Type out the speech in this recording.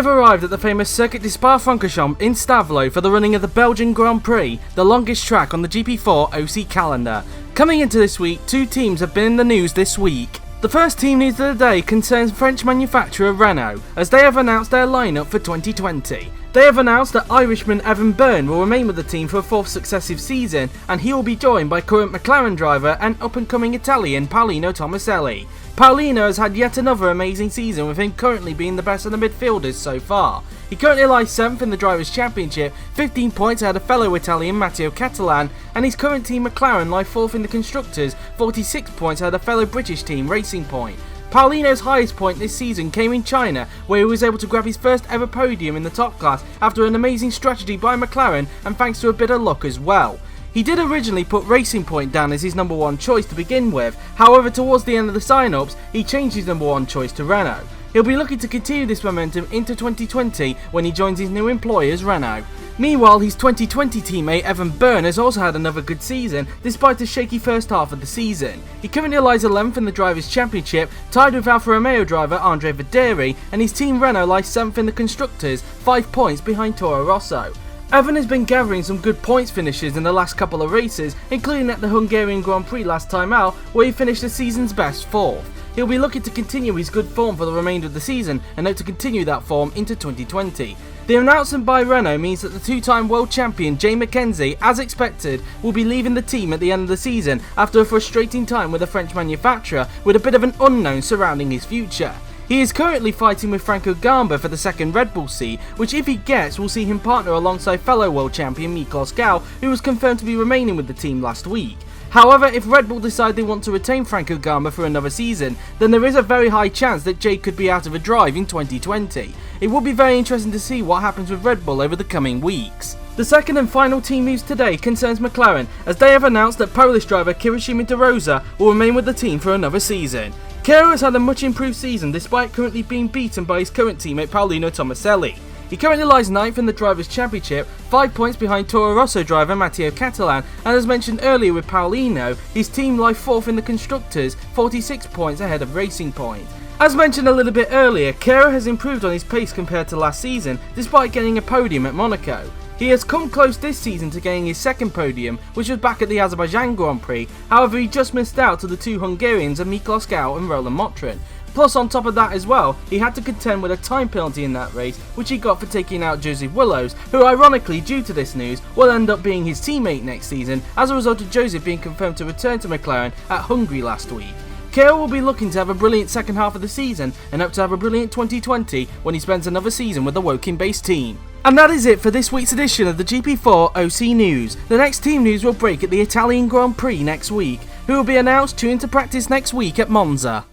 have arrived at the famous Circuit de Spa-Francorchamps in Stavelot for the running of the Belgian Grand Prix, the longest track on the GP4OC calendar. Coming into this week, two teams have been in the news this week. The first team news of the day concerns French manufacturer Renault, as they have announced their lineup for 2020. They have announced that Irishman Evan Byrne will remain with the team for a fourth successive season, and he will be joined by current McLaren driver and up-and-coming Italian Paolino Tomaselli. Paolino has had yet another amazing season, with him currently being the best of the midfielders so far. He currently lies 7th in the Drivers' Championship, 15 points ahead of fellow Italian Matteo Catalan, and his current team McLaren lie 4th in the Constructors, 46 points ahead of fellow British team Racing Point. Paolino's highest point this season came in China, where he was able to grab his first ever podium in the top class after an amazing strategy by McLaren and thanks to a bit of luck as well. He did originally put Racing Point down as his number one choice to begin with, however towards the end of the sign-ups, he changed his number one choice to Renault. He'll be looking to continue this momentum into 2020 when he joins his new employers Renault. Meanwhile, his 2020 teammate Evan Byrne has also had another good season, despite a shaky first half of the season. He currently lies 11th in the Drivers' Championship, tied with Alfa Romeo driver Andre Verderi, and his team Renault lies 7th in the Constructors, 5 points behind Toro Rosso. Evan has been gathering some good points finishes in the last couple of races, including at the Hungarian Grand Prix last time out, where he finished the season's best 4th. He'll be looking to continue his good form for the remainder of the season and hope to continue that form into 2020. The announcement by Renault means that the two-time world champion Mckenzie, as expected, will be leaving the team at the end of the season after a frustrating time with the French manufacturer, with a bit of an unknown surrounding his future. He is currently fighting with Franco Gamba for the second Red Bull seat, which if he gets will see him partner alongside fellow world champion Mckenzie, who was confirmed to be remaining with the team last week. However, if Red Bull decide they want to retain Franco Gamba for another season, then there is a very high chance that Jake could be out of a drive in 2020. It will be very interesting to see what happens with Red Bull over the coming weeks. The second and final team news today concerns McLaren, as they have announced that Polish driver Kirishima De Rosa will remain with the team for another season. Kiro has had a much improved season despite currently being beaten by his current teammate Paolino Tomaselli. He currently lies 9th in the Drivers' Championship, 5 points behind Toro Rosso driver Matteo Catalan, and as mentioned earlier with Paolino, his team lie 4th in the Constructors, 46 points ahead of Racing Point. As mentioned a little bit earlier, Kiro has improved on his pace compared to last season, despite getting a podium at Monaco. He has come close this season to getting his second podium, which was back at the Azerbaijan Grand Prix, however he just missed out to the two Hungarians of Mckenzie and Roland Motrin. Plus on top of that as well, he had to contend with a time penalty in that race, which he got for taking out Joseph Willows, who ironically due to this news will end up being his teammate next season as a result of Joseph being confirmed to return to McLaren at Hungary last week. Kiro will be looking to have a brilliant second half of the season and hope to have a brilliant 2020 when he spends another season with the Woking-based team. And that is it for this week's edition of the GP4OC News. The next team news will break at the Italian Grand Prix next week, who will be announced tuned to practice next week at Monza.